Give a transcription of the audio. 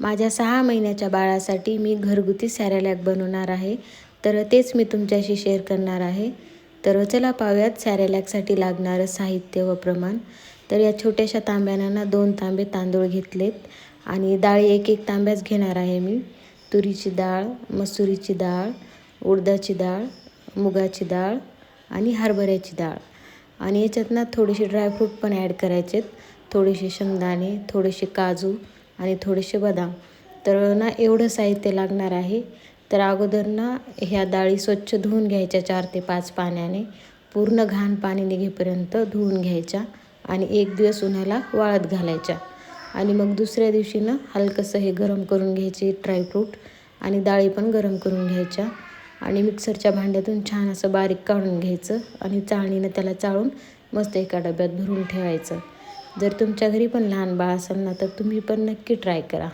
माझ्या 6 महिन्याच्या बाळासाठी मी घरगुती सॅरेलॅक बनवणार आहे. तर तेच मी तुमच्याशी शेअर करणार आहे. तर चला पाहूयात सॅरेलॅकसाठी लागणारं साहित्य व प्रमाण. तर या छोट्याशा तांब्यानं 2 तांबे तांदूळ घेतलेत आणि डाळी 1-1 तांब्याच घेणार आहे मी. तुरीची डाळ, मसुरीची डाळ, उडदाची डाळ, मुगाची डाळ आणि हरभऱ्याची डाळ. आणि याच्यात थोडेसे ड्रायफ्रूट पण ॲड करायचे आहेत. थोडेसे शेंगदाणे, थोडेसे काजू आणि थोडेसे बदाम. तर एवढं साहित्य लागणार आहे. तर अगोदर ह्या डाळी स्वच्छ धुवून घ्यायच्या 4 ते 5 पाण्याने. पूर्ण घाण पाणी निघेपर्यंत धुवून घ्यायच्या आणि 1 दिवस उन्हाला वाळत घालायच्या. आणि मग दुसऱ्या दिवशी हलकंसं हे गरम करून घ्यायचे ड्रायफ्रूट आणि डाळी पण गरम करून घ्यायच्या आणि मिक्सरच्या भांड्यातून छान असं बारीक काढून घ्यायचं आणि चाळणीनं त्याला चाळून मस्त एका डब्यात भरून ठेवायचं. जर तुमच्या घरी पण लहान बाळ असेल तर तुम्ही पण नक्की ट्राय करा.